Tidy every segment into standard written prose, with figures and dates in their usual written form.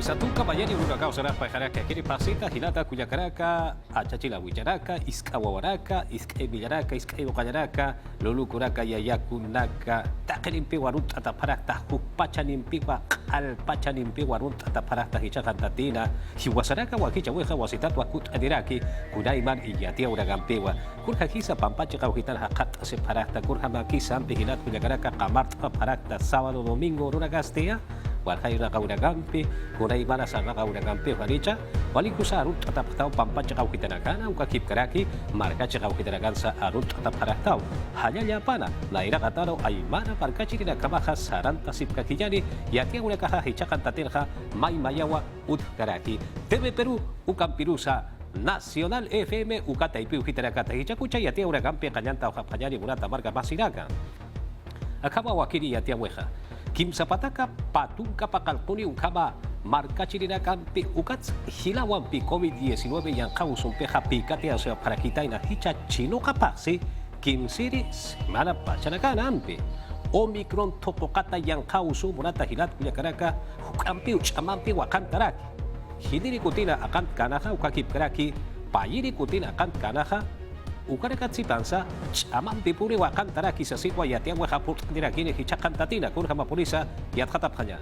Satu kabayani una causa na pajaraka kiri pasita hilata kuyakaraka achachila wicharaka iskawawaraka iskaibillaraka iskaiboqallaraka lulukuraka yayakunaka taqrimpi warunta taparakta hukpachanimpiwa q'alpachanimpi warunta taparakta hichaqantatina hiwasaraka wakicha weja wasitatwa kut'adiraki kunayman iyatia uragampiwa kurja kisa pampachiqa wajitana qat'a separakta kurja makisa ampi hilat kuyakaraka qamartqa parakta sábado domingo runagastia Warhay na kaunagampi, kunay mana sa kaunagampi, walicha, walikusa arut atapataw pampacha kaukitanagana, ukakip karaki, markacha kaukitanagan sa arut ataparataw. Hanya pana, naira kataro ay mana markachi na kamaha saranta sipkakijani, yatia unakaha hichakan tatirha, may mayawa ut karaki. TV Peru, ukampirusa, Nacional FM, ukataypi ukitanagata, hichakucha yatia unagampi, kanyanta o kapanyani unata marga masiraga. Akaba wakiri yatia weja. Kim Zapataka patungka pakalpuni ukama marka chirinakampi ukats hilawampi COVID-19 yang kau sumpeha pikate asya para kita ina hicha chino kapasi Kim Siri semana pacanakanampi Omicron topokata yang kau sumurata hilat kuya karaka hukampi uchamampi wakantaraki hidiri kutina akan kanaha ukakip karaki payiri kutina akan kanaha Ukarakat si Tansa, amam pipuri wakan tara kisa sitwa yatiang wakapur dirakini hicakan tatina kun hama polisa yat katap kanya.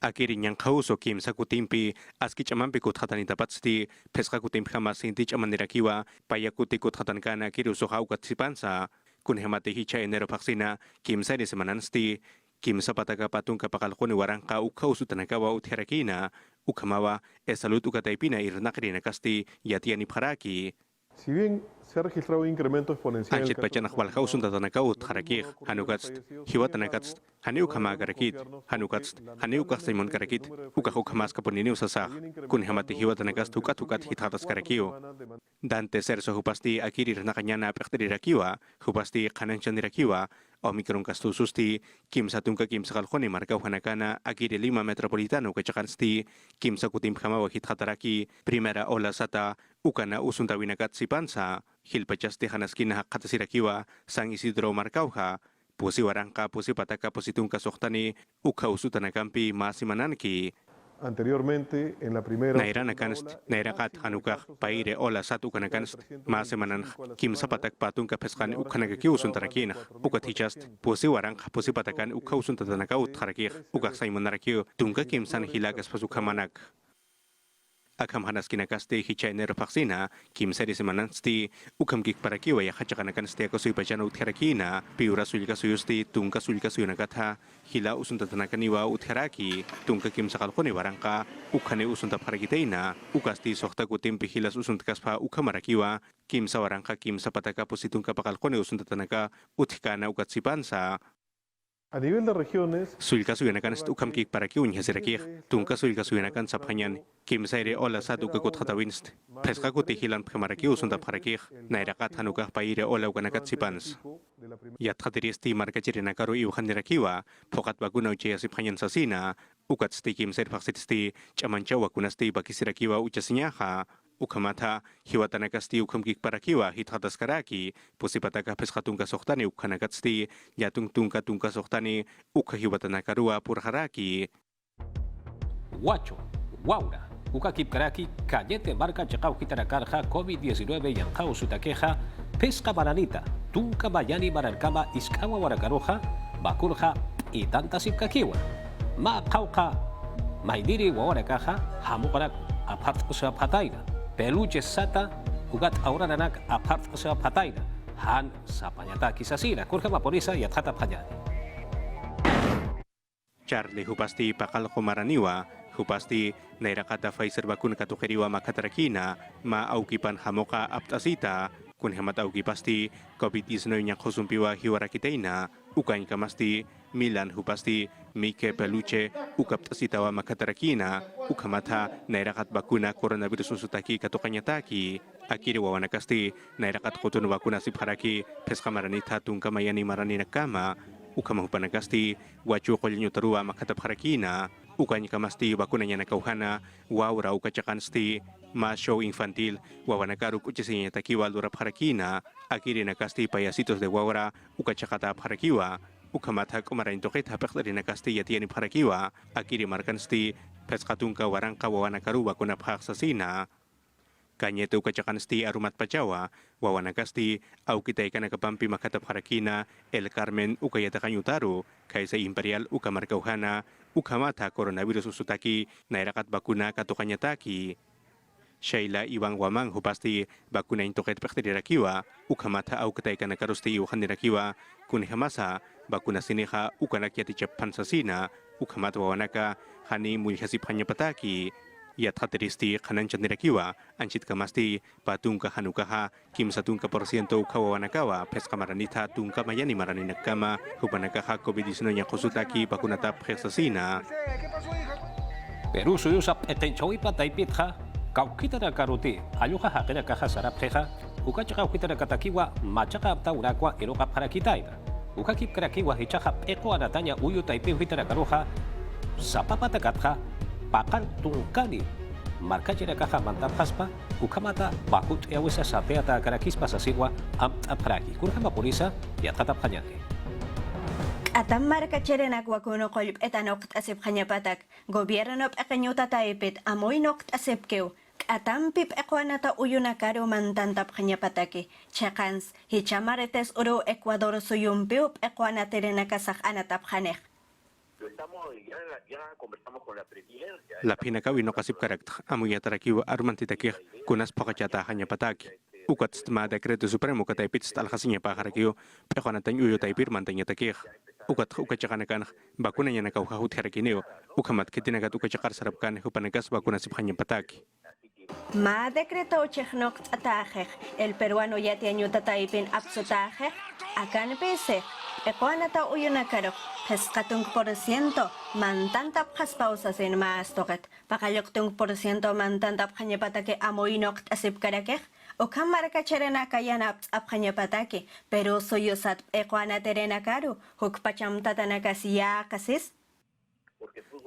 Akirin yang kauso kim sakutimpi aski chaman pikut hatan itapatsti peska kutimpi hama sinti chaman dirakiwa payakuti kut hatan kana kiru soha ukat si pansa kun hemate hica enero vaksina kim sa di semanansti Kim Zapataka patung kapakalkoni warangka ukau sutanakawa utherakina ukamawa salud ukataipina irnakri nakasti yatiani paraki. Si bien se ha registrado un incremento exponencial Anchit pachanak walkau suntatanakau utharakih hanukats hiwatanakats haniu kama garakit hanukats haniu kaksaimon garakit ukahuk hamas kapunini usasah kun hamati hiwatanakas tukatukat hitatas garakiu. Dante serso hupasti akiri nakanyana praktiri rakiwa hupasti kananchan rakiwa Omicron kastususti Kim Satungka Kim Sakalkoni markau hanakana akiri 5 metropolitano kachakansti Kim Sakutim hamawa hithataraki primera ola sata ukana usuntawinakat si pansa hilpachasti hanaskina katasirakiwa San Isidro markauha pusi warangka pusi pataka positungka sohtani ukha usutanakampi masimananki Anteriormente, en la primera Nairana kanst, nairakat hanukah, paire ola satu kanakanst, maasemanan kim sapatak patung kapeskan ukanagaki usun tarakina, ukat hichast, pusi warang pusi patakan ukha usun tatanakaut tarakih, ukak saimon narakio, tungka kim san hilagas pasukamanak. Akam hanas kinakaste hichainer vaksina, kim seri semanansti, ukam kik parakiwa ya hachakanakan stiako sui pachana utharakina, piura sulika suyusti, tungka sulika suyunakatha, hila usun tatanakaniwa utharaki, tungka kim sakalkoni warangka, ukhane usun tapharakiteina, ukasti sohta kutim pihilas usun takaspa ukamarakiwa, kim sawarangka kim sapataka positungka pakalkoni usun tatanaka, uthikana ukatsipansa, a nivel de regiones, Sulka suyanakan ukam kik paraki unya sirakih, tungka sulka suyanakan saphanyan, kim saire ola satu kekut hatawinst, peska kuti hilan pkemaraki usunta parakih, nairakat hanukah paire ola ukanakat sipans. Yat hatiristi marka chirinakaru iuhan dirakiwa, pokat baguna uche siphanyan sasina, ukat sti kim sair paksitisti, chamanchawa kunasti bakisirakiwa uchasinyaha, ukamata hiwatanakasti ukam kik parakiwa hithatas karaki pusipataka peshatungka sohtani ukanakatsti yatung tungka sohtani ukha hiwatanakarua purharaki Guacho, Guaura, ukakip karaki, cayete marca chakau kitanakarja COVID-19 yang kau sutakeja, pesca bananita, tunka bayani mararkama iskawa warakaroja, bakurja y tanta sipkakiwa. Ma kauka, maidiri wawarakaja, hamukarak apart usa pataina. Peluche sata ugat aura nanak apart sa pataina han sa panyata kisasina kurka mapolisa yat hata panyani Charlie hupasti pakal kumaraniwa hupasti nairakata Pfizer bakun katukeriwa makatarakina ma aukipan hamoka aptasita kun hemat aukipasti COVID-19 nya khosumpiwa hiwarakiteina ukain kamasti Milan hupasti Mike Peluche ukaptasitawa makatarakina ukamata nairakat bakuna coronavirus usutaki katukanyataki akiri wawanakasti nairakat kutun bakuna sipharaki pesqamaranita tungkamayani marani nakama ukamahupanakasti wachu qolinyo tarua makatapharakina ukany kamasti bakunanya nakauhana waura ukachakansti ma show infantil wawanakaru kuchisinya takiwa lura pharakina akiri nakasti payasitos de waura ukachakata pharakiwa ukamata kumarain toket hapek dari nakasti yatiani parakiwa akiri markan sti pesqatunka waranka wawana karuba kuna sasina kanya tu kacakan sti arumat pacawa wawana kasti au kita ikan kapampi makata parakina El Carmen ukayata kanyutaru kaisa imperial ukamarka uhana ukamata coronavirus usutaki nairakat bakuna katukanya taki Shaila Iwang Wamang hupasti bakuna intoket pekdirakiwa ukamata au kataika nakarusti uhandirakiwa kunhamasa bakuna sineha ukanakyati chapan sasina ukamata wawanaka hani mulhasip hanya pataki yat khateristi kanan chandirakiwa anchit kamasti patungka hanukaha kim satungka porsiento kawawanakawa peska마ranita tungka mayani maraninakama hupanakaha COVID-19 nya kusutaki bakuna tap sasina Peru suyusap etenchowi pataipitha Kaukita na karuti, ayuha hakena kaha sarap keha, uka chaka ukita na katakiwa, machaka apta urakwa eroka para kitaida. Uka kip karakiwa hichaka eko anatanya uyu taipi huita na karuha, sapapata katha, pakal tungkani. Marka jena kaha mantap haspa, uka mata bakut ewesa sapeata karakispa sasiwa, amta paraki. Kurhama polisa, ya tatap kanyaki. Atam marka cherenak wakuno kolip etanokt asip kanyapatak, gobierno pekenyuta taipit amoy nokt asip keu, atam pip ekwanata uyunakaro mantantap kanyapatake, chakans, hichamaretes uro Ecuador suyumpiup ekwanatirenakasak anatap kanek. La pinakawi no kasip karakter amuya tarakiwa armantitakir kunas pakachata hanya pataki. Ukat stma dekreto supremo kataipit stal khasinya pakarakiyo pekanatan uyo taipir mantanya takir. Ukat ukachakanakan bakuna nya nakau hahut harakineo ukamat kitinagat ukachakar sarapkan hupanagas bakuna sip hanya pataki. Ma decreto chechnok atajek, el peruano ya tiene taipin absotajek, akan pese, ekwanata uyunakaro, pescatung por ciento, mantantap haspausas en más toket, pakayoktung por ciento mantantap hanyapatake amoinok asip karakek, o kamarka cherena kayanap apanyapatake, pero soyosat ekwanateren karu, hukpacham tatanakasiya kasis.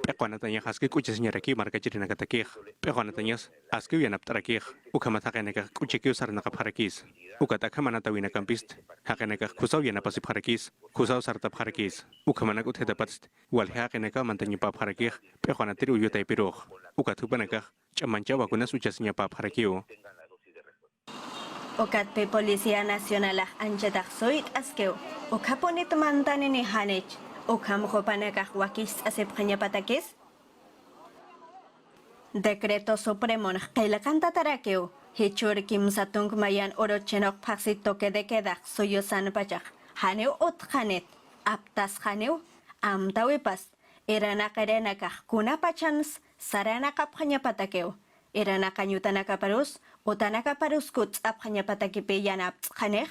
Pekanatanya haski kucesnya raki marka cerina katakih. Pekanatanya aski yanap tarakih. Ukamata keneka kucekio sarna kapharakis. Ukata kamana tawina kampist. Hakeneka kusau yanap asip harakis. Kusau sartap harakis. Ukamana kut hedapatst. Walha keneka mantanya pap harakih. Pekanatiru yutai piroh. Ukat hupanaka chamancha wakunas ucesnya pap harakio. Okat pe Policía Nacional anchetak soit askeu. Okaponit mantanini hanech. Okam hopanakah wakis asep kanyapatakis? Decreto Supremo kailakanta tarakeu. Hichur kim satung mayan orochenok paksit toke de kedak soyosan pachak. Haneu ot hanet. Aptas haneu. Amtawipas. Irana karenakah kuna pachans. Sarana kap kanyapatakeu. Irana kanyutanaka parus. Utanaka parus kuts ap kanyapatakipe yanap haneh.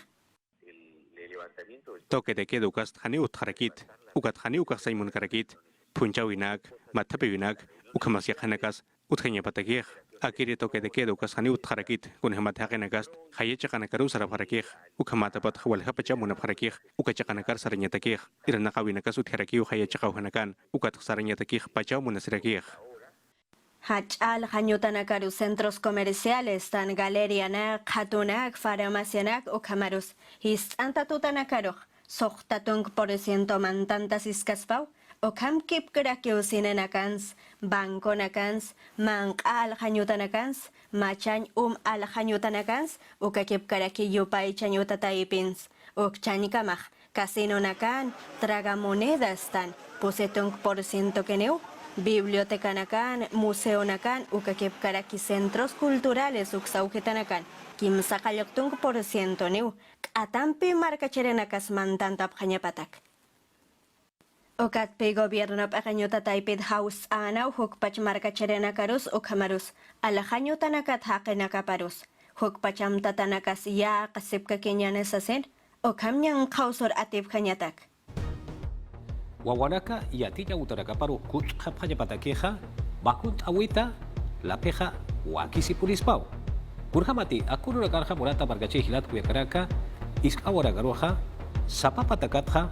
Toque de quedo cast haneu tarakit. Ukat haneu kasaimun karakit. Punchawinak, matapewinak, ukamasya hanakas, uthanya patakih. Akiri toque de quedo kas haneu tarakit. Kunhamathakenakas, hayechakanakarus araparakih. Ukamatapat hawalhapachamuna parakih. Ukachakanakar saranyatakih. Iranakawinakas utharakiu hayechakauhanakan. Ukat saranyatakih pachamunasirakih. Hachal hanyutanakaru centros comerciales tan galerianak, hatunak, farmacianak o camarus. His antatutanakaru, sohtatung por ciento mantantas iskaspau, o kamkip krakio sinenakans, bankonakans, mank al hanyutanakans, machan al hanyutanakans, o kakip karaki yupay chanyutataipins, o chanikamach, casino nakan, tragamonedas tan, posetung por ciento keneu. Biblioteca nakan, museo nakan, ukakip karaki centros culturales uksaujetanakan, kim sakayoktung por ciento new, atampi marca cherenakas mantantap kanyapatak. Okatpi gobierno pakanyuta taipid house anaw hukpach marca cherenakarus ukamarus, alahanyutanakat hakenakaparus, hukpacham tatanakas ya kasip kakinyanesasin, okamnyang kausor atip kanyatak. Wawanaka yatinya utaraka paru kuchka panya patakeja bakut awita la peja wakisi pulispau. Kurhamati akuru rakarja morata margache hilat kuya karaka iskawara garoja sapapa takatja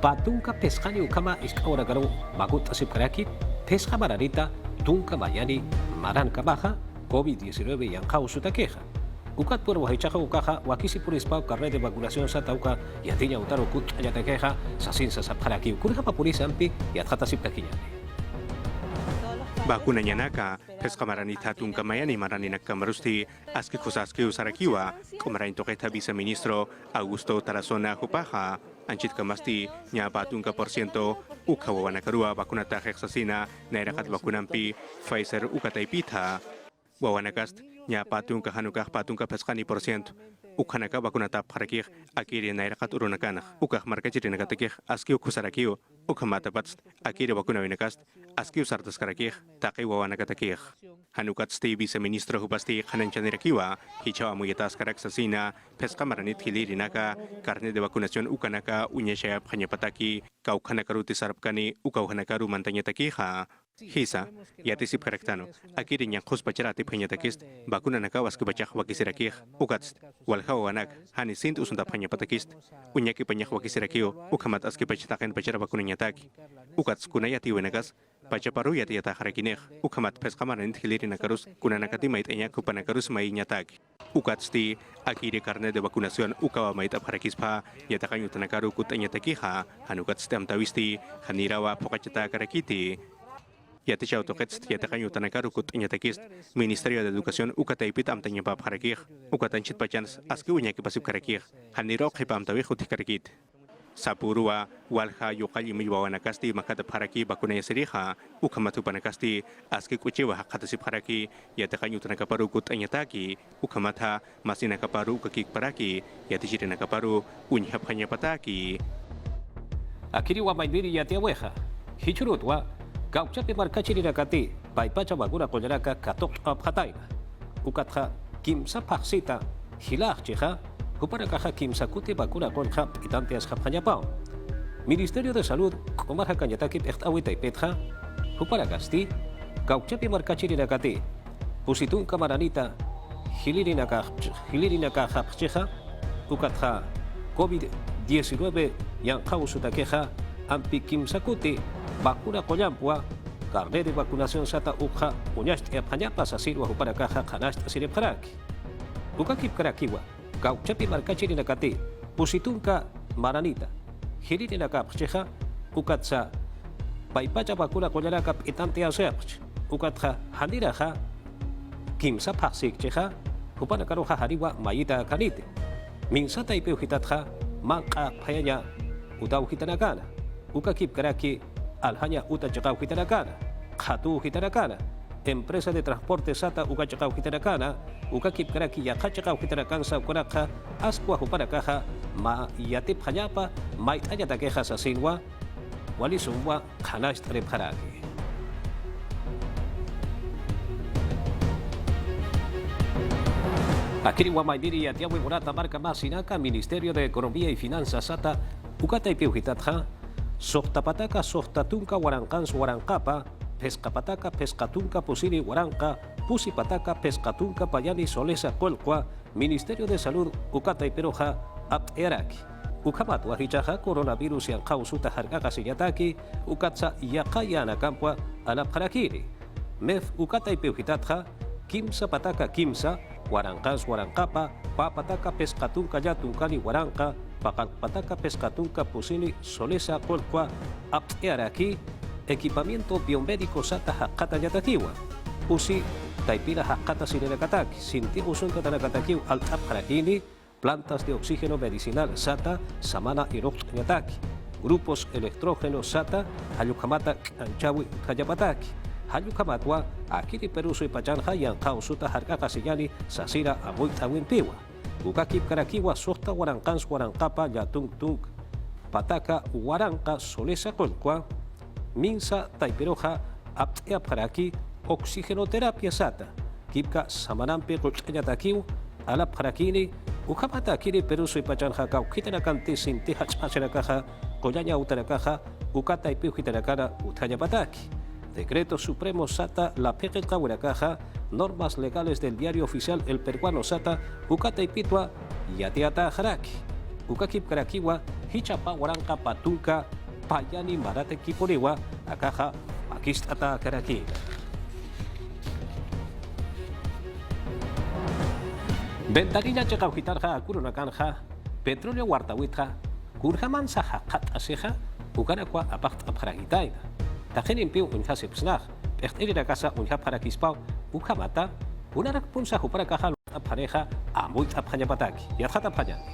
patunka pescani ukama iskawara garo bakut asip karaki pesca mararita tunka mayani maranka baja COVID-19 yang kausu takeja. Ukat por wahichaja ukaja wakisi purispa carnet de vacunación sata uka yatinya utaro kut ayatekeja sasin sasapharaki ukurja papurisa ampi yathata siptakiñani. Bakuna nyanaka, pescamaranita tunkamayani maraninak kamarusti, aski kusaski usarakiwa, komarain toketa viceministro Augusto Tarazona Jupaja, anchit kamasti, nya patunka %, ukawawanakarua bakunata hexasina, nairakat bakunampi, Pfizer ukataipita, wawanakast, nya patunka hanukah patunka pescani %, ukanaka bakunata parakih, akiri nairakat urunakanak, ukah markachirinakatakih, aski ukusarakiwa, ukamatapat, akiri bakunawinakast, aski usartas karakih, taki wawanakatakih. Hanukat sti viceministro hupasti hananchanirakiwa, hichawa muyetas karak sasina, pesca maranit hilirinaka, carne de vacunación ukanaka, unyashayap hanyapataki, kaukanakaruti sarapkani, ukauhanakaru mantanyatakiha. Hisa, yatisip karaktano, akiri nyakhus pacharati panyatakist, bakuna nakawas kubachak wakisirakih, ukats, walhawanak, hani sint usunda panyapatakist, unyaki panyak wakisirakio, ukamat aski pachatakan pachara bakunanyataki, ukats kunayati wenakas, pachaparu yati yata harakinej, ukamat pescamaranit hilirinakarus, kunanakati mait enyak kupanakarus mai nyataki. Ukats ti, akiri carne de vacunación ukawa mait apharakispa, yatakanyu tanakaru kutanyatakiha, hanukats tamtawisti, hanirawa pokachata karakiti, Yaticha autokets yatakanyu tanakaru kut inyatakist Ministerio de Educación ukataipit amtanya pap harakih ukatanchit pachans aski unyaki pasip karakih haniro khipam tawi khuti karakit Sapurua walha yuqali miwawanakasti makata haraki bakunaya siriha ukamatu panakasti aski kuchiwa hakatasip haraki yatakanyu tanakaparu kut anyataki ukamata masinakaparu kakik paraki yatichiri nakaparu unyhap hanya pataki Akiri wa maidiri yatiaweja hichurut wa Gauchapi markachiri rakati, paipacha bagura kolaraka katok apataina. Ukatha kimsa paksita, hilah chiha, huparakaja kimsa kuti bagura konja itanteas japanyapao. Ministerio de Salud, komarja kanyataki pechtawita y petja, huparakasti, gauchapi markachiri rakati, pusitun kamaranita, hilirinaka japchiha, ukatha COVID-19 yang kausutakeja, ampi kimsa kuti, Bakuna koyampua, carnet de vacunación sata ukha, unyast epanyapa sasirwa huparakaja kanast asirepharaki. Ukakip karakiwa, gauchapi markachiri nakati, pusitunka maranita, hiriri nakapcheja, ukatsa, paipacha bakuna koyarakap itante asepch, ukatja handiraja, kimsa pasikcheja, huparakaroja hariwa mayita kanite. Minsata ipeuhitatja, manka payanya, utauhitanakana, ukakip karaki, Alhaña uta chakau hitarakana, khatu hitarakana, empresa de transporte sata uka chakau hitarakana, uka kip karaki ya chakau hitarakan sa kuraka, askwa huparakaja, ma yatip hanyapa, mait ayatakeja sa sinwa, walisumwa kanash tarepharaki. Akiri wa maidiri yatiawi murata marca masinaka, Ministerio de Economía y Finanzas sata, ukata ipiuhitatja, Sohtapataka sohtatunka warankans warankapa, pescapataka pescatunka pusiri waranka, pusipataka pescatunka payani solesa kolkwa, Ministerio de Salud ukata iperoja apteraki. Ukamat wahichaja coronavirus yang kausuta hargaka siyataki, ukatsa yakayana kampwa alapharakiri. Mef ukata ipeuhitatja, kimsa pataka kimsa, warankans warankapa, papataka pescatunka yatunkani waranka, Pataka pescatunca pusini solesa kolkwa aptearaki equipamiento biomédico sata hakata yatakiwa pusi taipira hakata sirenakataki sinti usunta tanakatakiw al apharakini plantas de oxígeno medicinal sata samana irok yataki grupos electrógenos sata hayukamata anchawi kayapataki hayukamatwa akiri peruso ipachanja yang kausuta harkaka siyani sasira amuita winpiwa Ukakip karakiwa sohta warankans warankapa yatung tung pataka waranka solesa kolkwa minsa taiperoja aptea paraki oxigenoterapia sata kipka samanampe kolchayatakiw ala parakini ukamata kiri peruso ipachanja kaukitanakanti sinti hachpachanakaja koyanya utarakaja ukata ipiuhitarakara utayapataki Decreto Supremo SATA, la PGK Huaracaja, normas legales del diario oficial El Peruano SATA, Ukata Ipitua, Yatiata Jaraki, Ukakip Karakiwa, Hichapa Huaranca Patunca, Payani Marate Kiporiwa, Akaja, Makistata Karaki. Ventanilla checa ujitarja kuruna kanja, petróleo wartawitja, kurjaman saja kat aseja, ukanakwa apacht apjaragitaina. Tajen impiu unha sepsnaj, echtelira casa unha parakispau, ukamata, unarak punsa para caja apjareja, amuit apjanyapataki, yadjat apjanyani.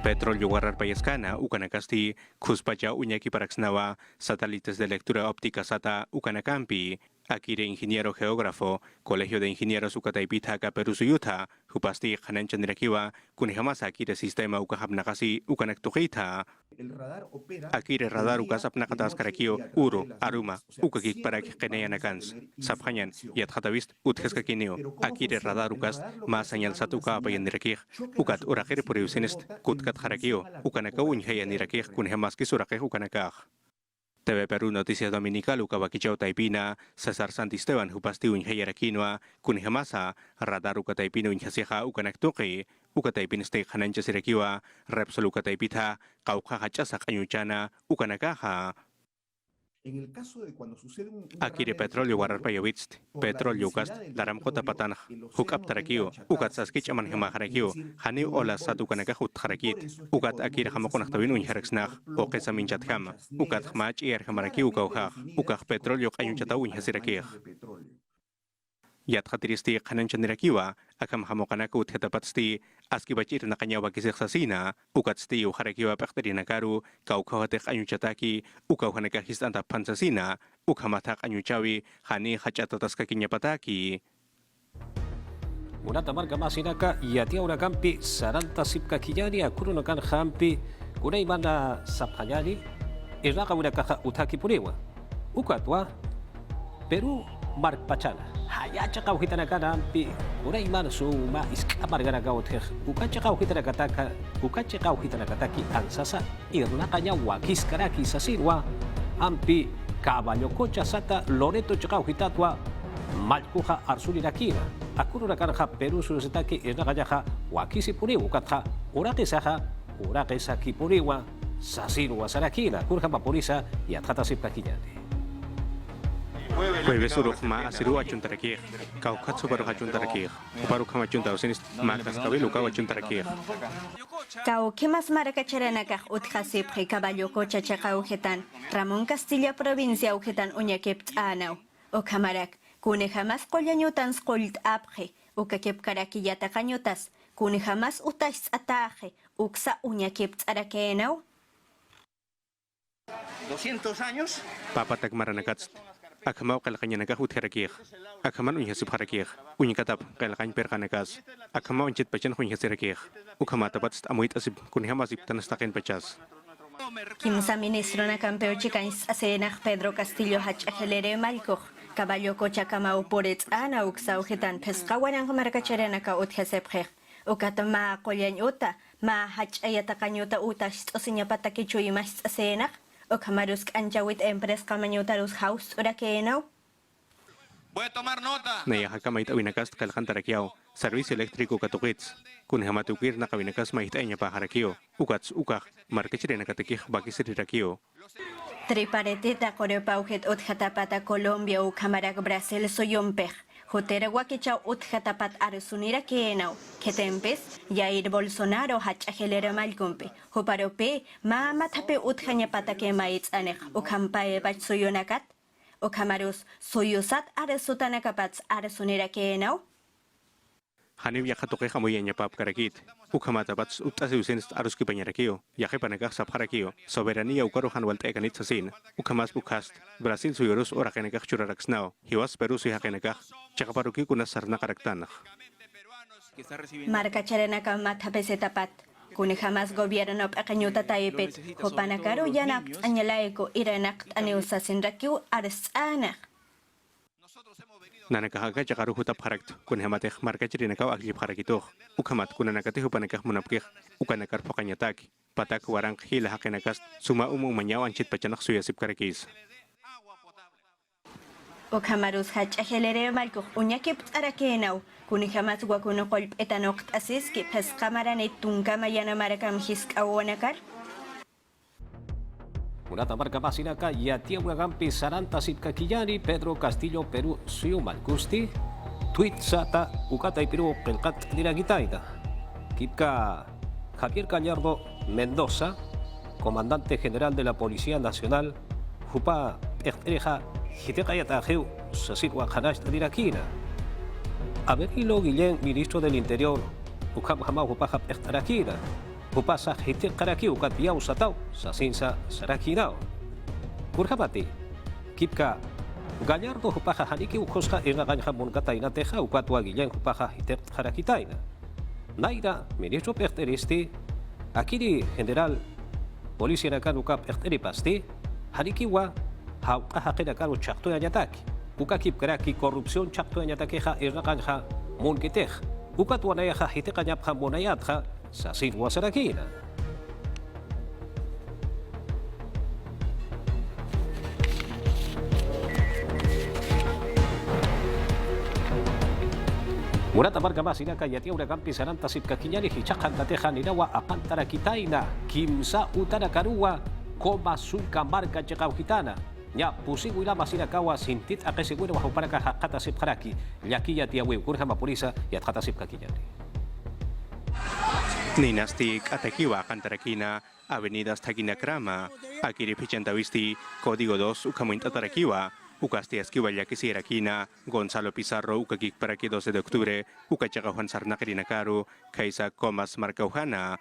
Petróleo Guarrar Payascana, Ucanacasti, Cuspacha Uñaki Paraxnawa, satélites de lectura óptica SATA, Ucanacampi, Akire Ingeniero Geógrafo, Colegio de Ingenieros Ucataipitaca, Perú Suyuta, Jupasti Hananchandirakiwa, Kunijamasa Akire Sistema Ucajapnakasi, Ucanactujita, Akire Radar Ucasapnakatas Karakio, Uro, Aruma, Ukakik Parak Keneyanakans, Saphanyan, Yadhatavist, Utjeskakinio, Akire Radar Ucas, Más Señal Satuka Payandirakir, Ucat Urajere Puriusinist, Kutkat Harakio, Ucanaka Unjayandirakir, Kunijamaski Surakej Ucanakaj. TV Perú Noticias Dominical Ucabaquichao Taipina, César Santisteban Jupasti Unjayaraquinoa, Kunijamasa, Radar Ucataipino Unjasieja Ucanactuqui, Ucataipinste Hanancha Sirakiwa, Repsol Ucataipita, Cauca Hachasa Cañuchana, Ucanacaja. En el caso de cuando sucede un Akire Petróleo Guararpayovitst, Petróleo Cast, Daramjota Patanj, Hukap Tarakio, Ukat Saskich Amanjama Harakio, Hani Ola Satukanakahut Harakit, Ukat Akire Hamakonachtabin Unjaraksnach, Okesa Minchatham, Ukat Hmach y Erhamaraki Ukauhaj, Ukaj Petróleo Kayunchatau Unjasirakir. Yadhatiristi Hananchandirakiwa, Akam Hamokanaka Uthetapatsti, Askibachir Nakanyawa Kisexasina, Ukatsti Uharakiwa Pachtarinakaru, Kaukahatek Anyuchataki, Ukauhanakahist Anta Pansasina, Ukamatak Anyuchawi, Hani Hachataskakinyapataki. Munata marga masinaka yatia urakampi saranta sipka kijani akurunakan hampi kunaimana saphanyani iraka urakaha utaki puriwa ukatwa Peru mark pachana hayacha kauhitana kanampi kunaimana suma iskamargana gauther ukacha kauhitana kataka ukacha kauhitana kataki ansasa irnakanya wakiskaraki sasirwa ampi caballo cocha sata loreto chakauhitatwa Malkuja Arsulirakina, Akururakarja Perú Sursetaki, Esnagayaja, Wakisi Puriwa, Katja, Urakesaja, Urakesaki Puriwa, Sasirua Sarakina, Kurja Papurisa y Atjata Sipkakiyani. Jueves Urujma Asiru Achuntarakir, Kaukatsu Baruja Chuntarakir, Uparukama Chuntausinis, Makas Kabilu Kawachuntarakir. Kau kimas marakacharanakaj utjasipji caballo cocha chakaujetan, Ramón Castilla provincia ujetan uñakept anau, o camarak. Kune jamás kolyanyutan skolt apje, ukakep karakiyata kanyutas, kune jamás utais ataje, uksa uñakep arakenau. 200 años. Papatak Maranakats, Akamau Kalkanyanaka Utharakir, Akaman Unyasip Harakir, Unikatap, Kalkan Perkanakas, Akamau Chit Pachan Hunyasirakir, Ukamatapat Amuit Asip, Kunhamasip Tanastaken Pachas. Kimsa ministro na campeo chicans asenaj Pedro Castillo Hachajelere Malcoj. Caballo cocha camau porets ana uksa ujetan pescawaran markacharanaka utjasepje. Ukatama kolyanyuta, ma hachayatacanyuta utas osiñapatakichu y más asenaj. Okamarusk anjawit empres kamanyutarus house urakenau. Voy a tomar nota. Naya Hakamait Awinakast Kalkantarakiao, Servicio Eléctrico Katuquits, Kunhamatukir Nakawinakas Maitaña Pajarakio, Ukats Ukaj, Markachirenakatekij Bakisirirakio. Triparetita corepaujet utjatapata Colombia u Camarak Brasil soyompej. Jotera wakichau utjatapat arsunira kenau. Ketempes, Jair Bolsonaro hachajelera malcumpe. Joparope, ma matape utjañapata que maitz anej. Ukampae bach soyonakat. Ukamarus soyosat arsutanakapats arsunira kenau. Hani viajatokeja muy pap karakit, Ukamatapat Utasiusins Aruski Pañarakio, Yajepanakaj Sapharakio, Soberanía Ukaruhan Waltekanitzasin, Ukamas Bukast, Brasil Suyurus Orakanekaj Churaraksnao, Hiwas Perú Sihakenekaj, Chakaparuki Kunasarnakaraktanaj. Marca charanaka matapesetapat. Kuni jamás gobierno pequeñuta taipet, Hopanakaru yanak añalaeko iranakt aneusasin rakiu arsanaj. Nanakahaga Jakaru Hutap Harakt, Kunhamatech Markachirinakao Aklip Harakito, Ukamat Kunanakati Hupanakaj Munapkej, Ukanakar Pokanyataki, Patak Warang Hila Hakenakas, Suma Mañao Anchit Pachanak Suyasip Karakis. Okamarus hachajelere malkuj uñakip arakenau, kuni jamás guakuno kolp etanokt asiski pescamaranit tunkama yana marakam hisk awanakar. Munata marca masinaka yatia urakampi saranta sipkakiyani Pedro Castillo Perú Siu Malkusti tweet sata ukata ipiru kelkat diragitaita. Kipka Javier Gallardo Mendoza, comandante general de la Policía Nacional, Jupa Echtereja, Jitekayatageu, Sasirwa Hanash Dirakina. Averilo Guillén, ministro del Interior, Ukam Hama Jupaja Echterakina, Jupasa Jitekaraki, Ukatiau Satau, Sasinsa Sarakinao. Kurjabati, Kipka Gallardo Jupaja Haniki Ukoska en la Ganja Moncataina Teja, Ukatua Guillén Jupaja Jitekarakitaina. Naira, ministro Pechteristi, Akiri general Policía Nakan Ukap Echteripasti, Harikiwa, Haukaja Karu Chakto Yataki, Ukakip Karaki, corrupción Chakto Yatakeja, Irnakanja, Monkitej, Ukatuanayaja, Hitekanyapja Monayatja, Sasir Wasarakina. Murata marga masina kayati ura kampi saranta sip kakinyani hichakan tateja nirawa apantara kitaina kimsa utara karua koma sulka marga chekau hitana nya pusigu ila masina kawa sintit akesegura wa para ka hakata sip karaki yaki ya tiawe kurha mapurisa ya kata sip kakinyani Ninasti Atakiwa Cantarakina, Avenidas Taquinakrama, Akiri Pichantavisti, Código 2, Ucamuinta Tarakiwa, Ucastiasquiwa Yakisirakina, Gonzalo Pizarro, Ukakik para que 12 de octubre, Ucachaga Juan Sarnacarinakaru, Kaisa Comas Marcaujana,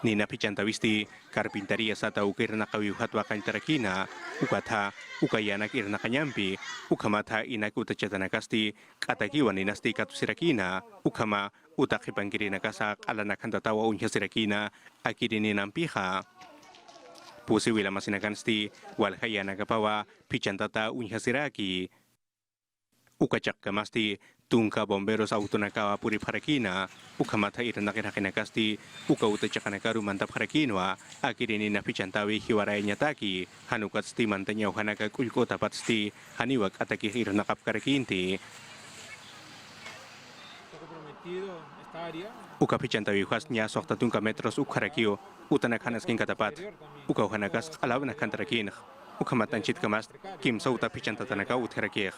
Nina Pichantavisti, Carpintería Sata Ukirnakawiuhatwa Cantarakina, Ukata, Ukayanak Irnakanyampi, Ukamata Inakuta Chetanakasti, Katakiwa Ninasti Katusirakina, Ukama, Utakipangirina Kasa, Alanakantatawa Unyasirakina, Akirini Nampija. Pusi wila masinakansti, Walhayana Kapawa, Pichantata Unyasiraki. Ukachak Kamasti, Tunka Bomberos Autonakawa Puriparakina, Ukamata Iranakinakasti, Uka Utachakanakaru Mantaparakinoa, Akirini Napichantawi Hiwaray Nyataki, Hanukatsti Mantanya Hanaka Kulkota Patsti, Haniwak Ataki Irnakapkarakinti. Uka Pichantawi Hasnya Soktatunka Metros Ukarakio, Utanakanas Katapat, Uka Hanakas Alabna Kantarakin, Ukamatanchit Kamast, Kim Sauta Pichantatanaka Utkarakir.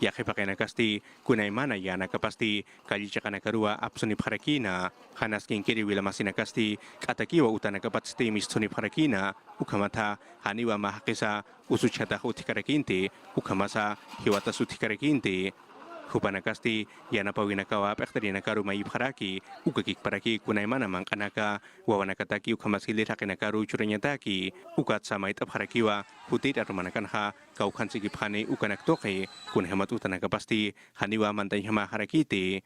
Yakipakinakasti, Kunaimana Yana Kapasti, Kalichakanakarua, Apsuni Parakina, Hanaskin Kiri Wilamasinakasti, Katakiwa Utanakapatsti, Mistuni Parakina, Ukamata, Haniwa Mahakisa, Usuchata Utikarakinti, Ukamasa, Hiwata Sutikarakinti. Hupanakasti, Yanapawinakawa, Pechtarinakaru Maipharaki, Ukakik Paraki, Kunaimana Mankanaka, Wawanakataki, Ukamaskili Hakinakaru, Churanyataki, Ukat Samait Abharakiwa, Hutit Armanakanha, Kaukansiki Pane, Ukanaktoke, Kunhamat Utanakapasti, Haniwa Mantanyama Harakiti.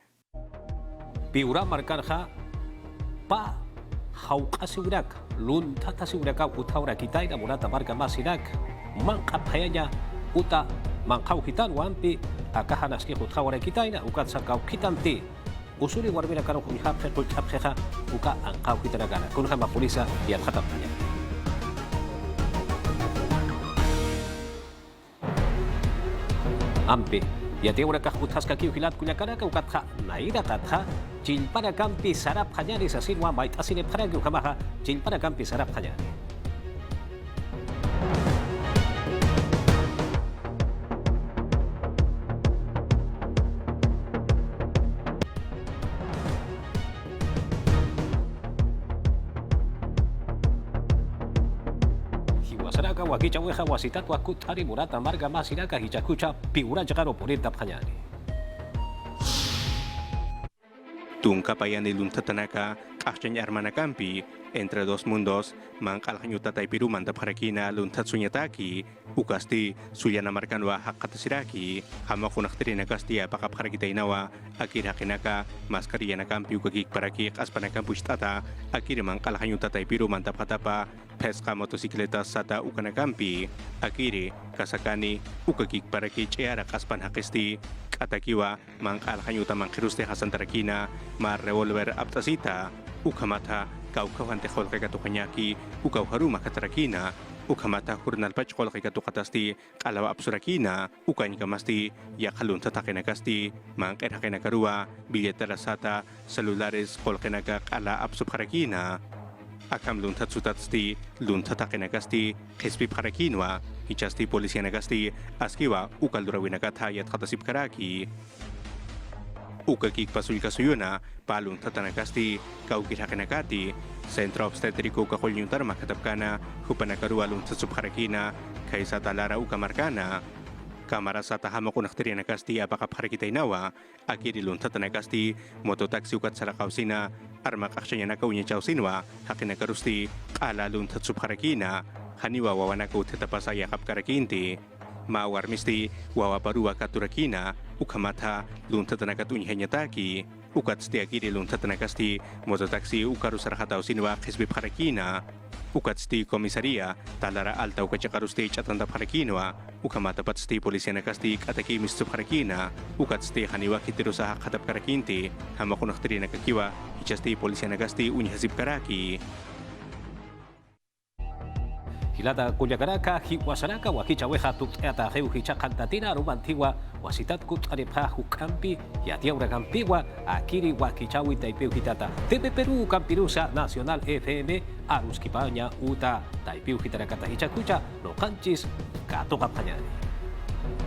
Piura Markanha, Pa, Haukasiurak, Luntatasiuraka, Utaura Kitaina, Murata Marga Masirak, Manka Payanya, Uta. Mangkau hitan wampi akahanas ki khutawara kitaina ukat sakau kitanti usuli warmina kanu khulhab kheha uka angkau kitanagana kunha mapulisa yang khatapnya ampi ya te ura kahutas kaki hilat kunyakana ka ukat kha naida katha jilpana kampi sarap khanyani sasinwa mait asine pharagi ukamaha jilpana kampi sarap khanyani Wakicha weha wasitat wakut hari murata marga masiraka hichakucha piura jagaro porita phanyani. Tunka payani luntatanaka, Kachanya Armanakampi, Entre Dos Mundos, Mankalhanyuta Taipiru Mantaparakina, Luntatsunyataki, Ukasti, Suyana Markanwa Hakatasiraki, Hamakunaktrina Kastia, Pakapharakitainawa, Akira Kinaka, Maskariana Kampi, Ukakik Paraki, Aspanakampuistata, Akira Mankalhanyuta Taipiru Mantapatapa, Pesca Motocicleta Sata Ukanakampi, Akiri, Kasakani, Ukakik Paraki, Cheara Kaspan Hakisti, Katakiwa, Mankalhanyuta Mankiruste Hasantarakina, Mar Revolver Aptasita, Ukamata, Kaukawante Holkatuhanyaki, Ukauharuma Katarakina, Ukamata Hurnal Pachkol Katukatasti, Kalawa Absurakina, Ukanyikamasti, Yakalun Tatakinakasti, Mankerhakenakarua, Billetera Sata, Celulares Holkenaka Kala Absuparakina, Akam Luntatsutatsti, Luntatakinakasti, Kespi Parakinwa, hichasti polisia nagasti askiwa ukal durawinakata yat khatasib karaki. Uka kik pasul kasuyuna palung tatanakasti kau kirakinakati Centro Obstetrico kakulyuntar makatapkana hupanakarualung tatsubharakina kaysa talara uka markana kamara sa tahamakunaktiria nakasti apakapharakita inawa akirilun tatanakasti mototaksi ukat sarakausina armak aksanya nakaunya chausinwa hakinakarusti alalun tatsubharakina haniwa wawanako tetapasaya kapkarakinti maawarmisti wawaparua katurakina ukamata luntatanakatunya nyataki ukat stiakiri luntatanakasti mototaksi ukarusarhatau sinwa kisbib harakina ukat sti komisaria talara alta ukachakarusti chatanda harakinwa ukamata pat sti polisia nakasti ataki mistub harakina ukat sti haniwa kitirusaha khatap karakinti hamakunaktiri nakakiwa hichasti polisia nakasti unyhasib karaki Hilata Cuyacaraka, Hiwasaraka, Wakichaweja, Tuxeata, Heujicha, Cantatina, Rumantigua, Wasitat Kutsarepa, Hukampi, Yatiaura Campiwa, Akiri, Wakichawi, Taipeu Hitata, TV Perú, Campirusa, Nacional FM, Arus Kipaña, Uta, Taipeu Hitarakata Hichakucha, Locanchis, Gato Campañari.